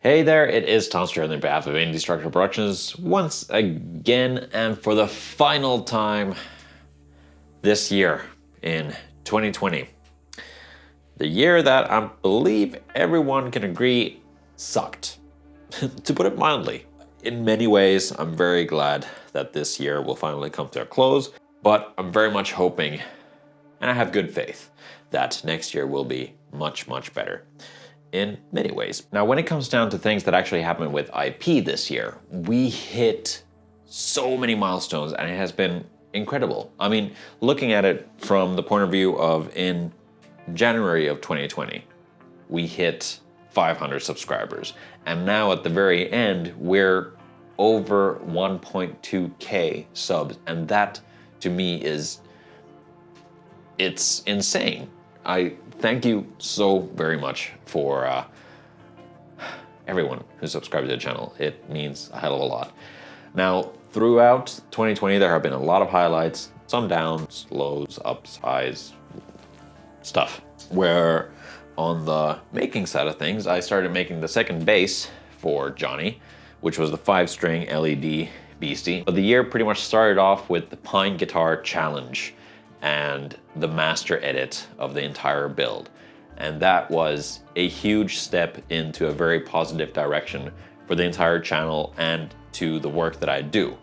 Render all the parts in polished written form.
Hey there, it is Tom Stewart on behalf of Indie Structure Productions once again, and for the final time this year in 2020. The year that I believe everyone can agree sucked, to put it mildly. In many ways, I'm very glad that this year will finally come to a close, but I'm very much hoping, and I have good faith, that next year will be much, much better in many ways. Now, when it comes down to things that actually happened with IP this year, we hit so many milestones and it has been incredible. I mean, looking at it from the point of view of in January of 2020, we hit 500 subscribers. And now at the very end, we're over 1.2K subs. And that to me it's insane. I thank you so very much for everyone who subscribed to the channel. It means a hell of a lot. Now, throughout 2020, there have been a lot of highlights, some downs, lows, ups, highs, stuff. Where on the making side of things, I started making the second bass for Johnny, which was the 5-string LED Beastie. But the year pretty much started off with the Pine Guitar Challenge and the master edit of the entire build. And that was a huge step into a very positive direction for the entire channel and to the work that I do.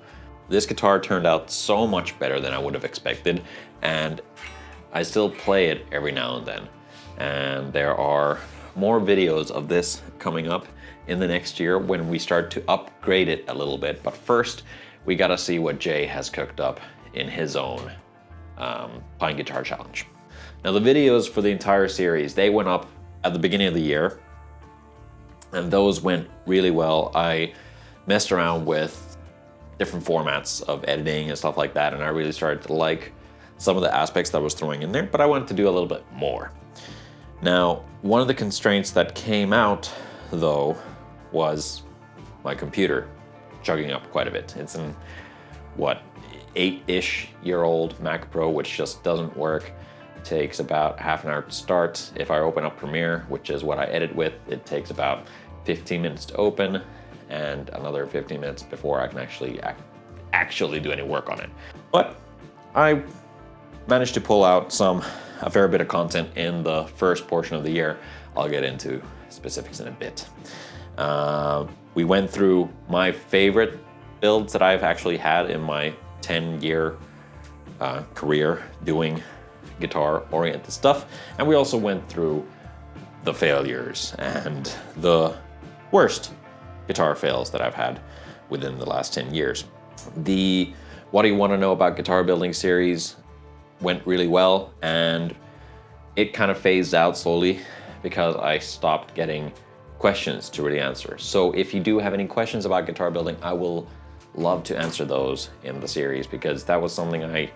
This guitar turned out so much better than I would have expected, and I still play it every now and then. And there are more videos of this coming up in the next year when we start to upgrade it a little bit. But first, we gotta see what Jay has cooked up in his own Pine Guitar Challenge. Now, the videos for the entire series, they went up at the beginning of the year, and those went really well. I messed around with different formats of editing and stuff like that, and I really started to like some of the aspects that I was throwing in there, but I wanted to do a little bit more. Now, one of the constraints that came out, though, was my computer chugging up quite a bit. It's an, 8-ish year old Mac Pro, which just doesn't work. It takes about half an hour to start. If I open up Premiere, which is what I edit with, it takes about 15 minutes to open and another 15 minutes before I can actually do any work on it. But I managed to pull out a fair bit of content in the first portion of the year. I'll get into specifics in a bit. We went through my favorite builds that I've actually had in my 10-year career doing guitar-oriented stuff, and we also went through the failures and the worst guitar fails that I've had within the last 10 years. The What Do You Want to Know About Guitar Building series went really well, and it kind of phased out slowly because I stopped getting questions to really answer. So if you do have any questions about guitar building, I will love to answer those in the series, because that was something I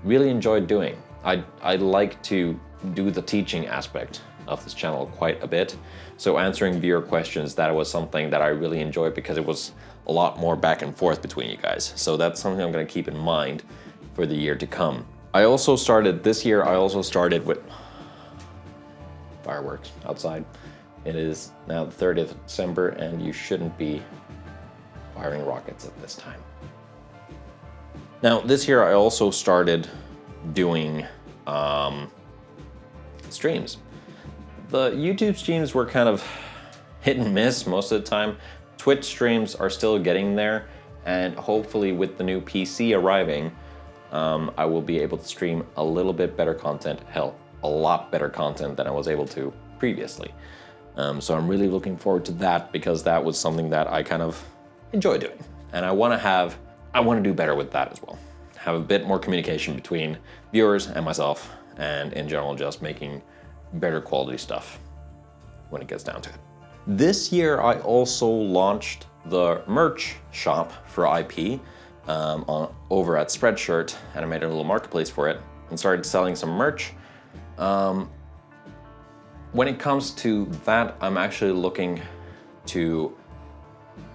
really enjoyed doing. I like to do the teaching aspect of this channel quite a bit. So answering viewer questions, that was something that I really enjoyed because it was a lot more back and forth between you guys. So that's something I'm gonna keep in mind for the year to come. This year I also started with fireworks outside. It is now the 30th of December, and you shouldn't be firing rockets at this time. Now, this year I also started doing streams. The YouTube streams were kind of hit and miss most of the time. Twitch streams are still getting there, and hopefully with the new PC arriving, I will be able to stream a little bit better content, hell, a lot better content than I was able to previously. So I'm really looking forward to that, because that was something that I kind of enjoy doing. And I want to do better with that as well. Have a bit more communication between viewers and myself, and in general, just making better quality stuff when it gets down to it. This year, I also launched the merch shop for IP over at Spreadshirt, and I made a little marketplace for it and started selling some merch. When it comes to that, I'm actually looking to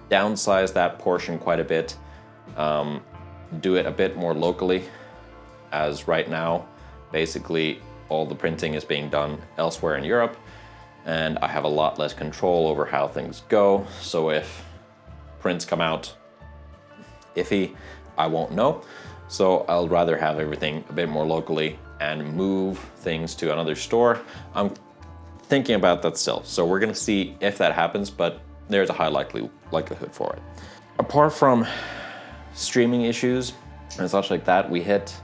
downsize that portion quite a bit, do it a bit more locally, as right now, basically all the printing is being done elsewhere in Europe, and I have a lot less control over how things go. So if prints come out iffy, I won't know. So I'll rather have everything a bit more locally and move things to another store. I'm thinking about that still. So we're gonna see if that happens, but there's a high likelihood for it. Apart from streaming issues and such like that, we hit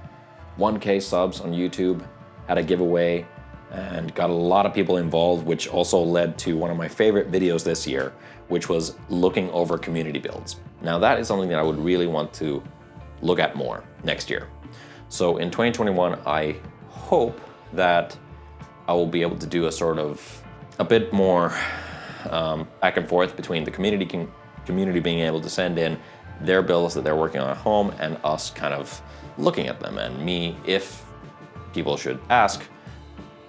1K subs on YouTube, had a giveaway, and got a lot of people involved, which also led to one of my favorite videos this year, which was looking over community builds. Now that is something that I would really want to look at more next year. So in 2021, I hope that I will be able to do a bit more back and forth between the community being able to send in their builds that they're working on at home and us kind of looking at them, and me, if people should ask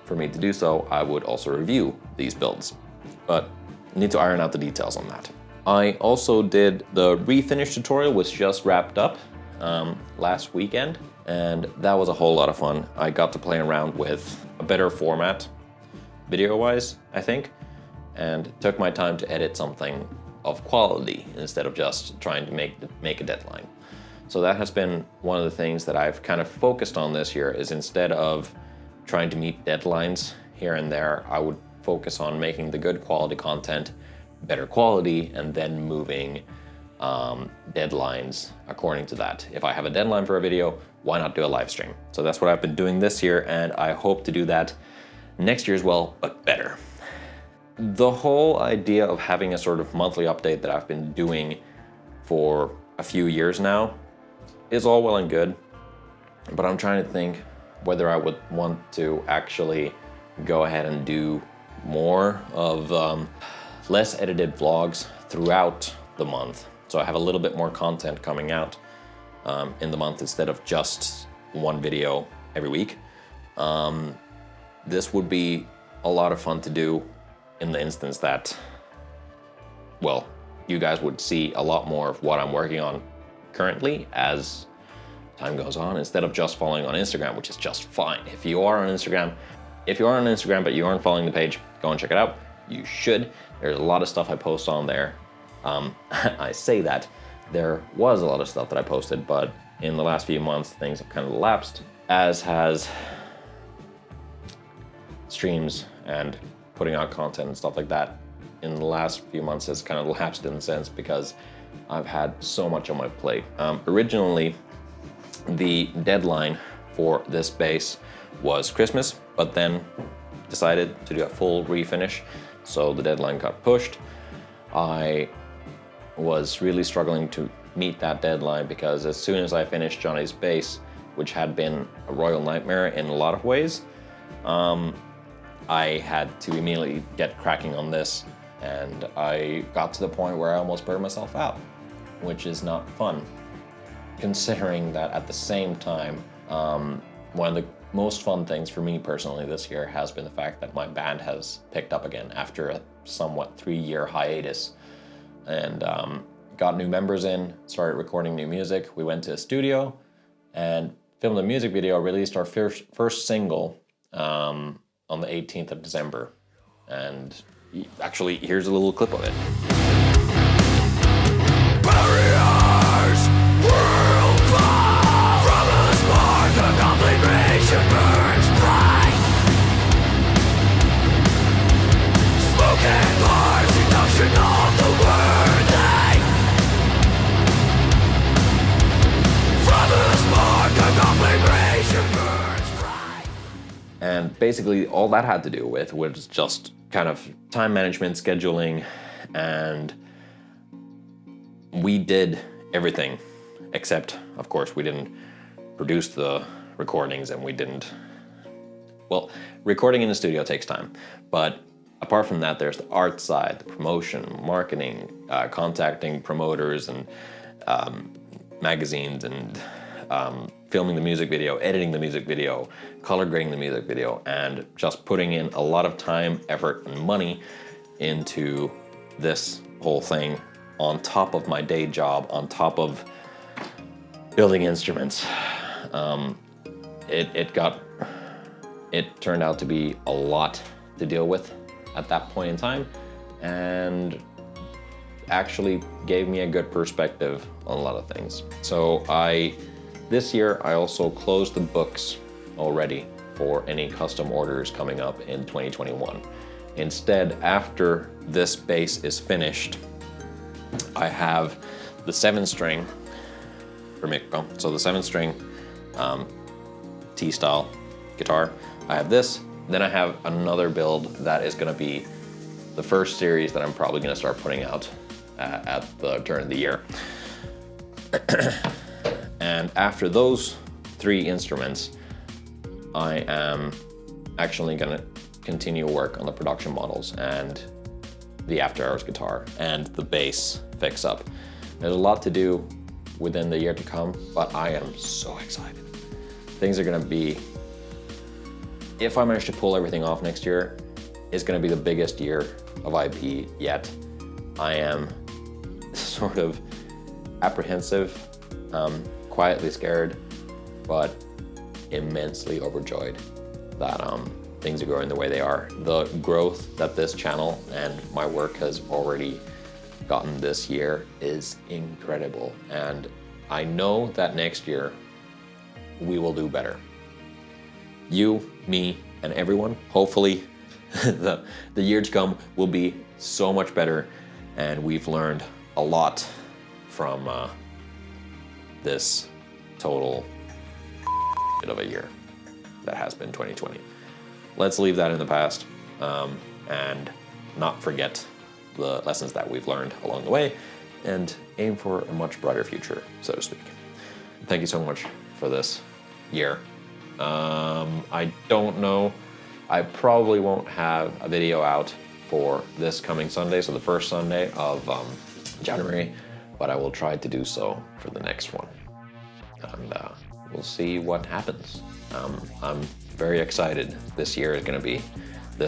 for me to do so, I would also review these builds, but need to iron out the details on that. I also did the refinish tutorial, which just wrapped up last weekend, and that was a whole lot of fun. I got to play around with a better format, video-wise, I think, and took my time to edit something of quality instead of just trying to make a deadline. So that has been one of the things that I've kind of focused on this year, is instead of trying to meet deadlines here and there, I would focus on making the good quality content better quality and then moving deadlines according to that. If I have a deadline for a video, why not do a live stream? So that's what I've been doing this year, and I hope to do that next year as well, but better. The whole idea of having a sort of monthly update that I've been doing for a few years now is all well and good, but I'm trying to think whether I would want to actually go ahead and do more of less edited vlogs throughout the month. So I have a little bit more content coming out in the month instead of just one video every week. This would be a lot of fun to do in the instance that, well, you guys would see a lot more of what I'm working on currently as time goes on, instead of just following on Instagram, which is just fine. If you are on Instagram but you aren't following the page, go and check it out. You should. There's a lot of stuff I post on there. I say that there was a lot of stuff that I posted, but in the last few months things have kind of lapsed, as has streams and putting out content and stuff like that. In the last few months has kind of lapsed in a sense because I've had so much on my plate. Originally, the deadline for this base was Christmas, but then decided to do a full refinish, so the deadline got pushed. I was really struggling to meet that deadline because as soon as I finished Johnny's base, which had been a royal nightmare in a lot of ways, I had to immediately get cracking on this, and I got to the point where I almost burned myself out, which is not fun. Considering that at the same time, one of the most fun things for me personally this year has been the fact that my band has picked up again after a somewhat 3-year hiatus, and got new members in, started recording new music. We went to a studio and filmed a music video, released our first single on the 18th of December. And actually, here's a little clip of it. Barriers will fall from a spark, a conflagration burns bright. Smoke and fire, seduction of the worthy. From a spark, a conflagration burns bright. And basically, all that had to do with was just kind of time management, scheduling, and we did everything except, of course, we didn't produce the recordings, and we didn't, well, recording in the studio takes time, but apart from that, there's the art side, the promotion, marketing, contacting promoters and magazines, and filming the music video, editing the music video, color grading the music video, and just putting in a lot of time, effort, and money into this whole thing on top of my day job, on top of building instruments. It turned out to be a lot to deal with, at that point in time, and actually gave me a good perspective on a lot of things. So this year I also closed the books already for any custom orders coming up in 2021. Instead, after this base is finished, I have the 7-string for Mikko. So the 7-string T-style guitar. I have this, then I have another build that is gonna be the first series that I'm probably gonna start putting out at the turn of the year. And after those 3 instruments, I am actually gonna continue work on the production models and the after hours guitar and the bass fix up. There's a lot to do within the year to come, but I am so excited. Things are gonna be, if I manage to pull everything off next year, it's gonna be the biggest year of IP yet. I am sort of apprehensive, quietly scared, but immensely overjoyed that things are going the way they are. The growth that this channel and my work has already gotten this year is incredible. And I know that next year we will do better. You, me, and everyone, hopefully the year to come will be so much better, and we've learned a lot from this total of a year that has been 2020. Let's leave that in the past and not forget the lessons that we've learned along the way and aim for a much brighter future, so to speak. Thank you so much for this year. I don't know, I probably won't have a video out for this coming Sunday, so the first Sunday of January, but I will try to do so for the next one. And we'll see what happens. I'm very excited. This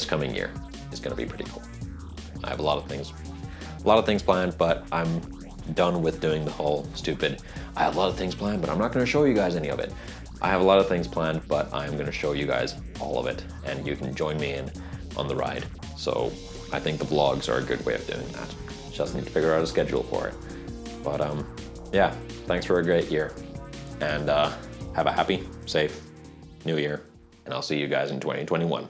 coming year is gonna be pretty cool. I have a lot of things planned, but I'm done with doing the whole stupid, I have a lot of things planned, but I'm not gonna show you guys any of it. I have a lot of things planned, but I'm gonna show you guys all of it, and you can join me in on the ride. So I think the vlogs are a good way of doing that. Just need to figure out a schedule for it. But yeah, thanks for a great year. And have a happy, safe new year, and I'll see you guys in 2021.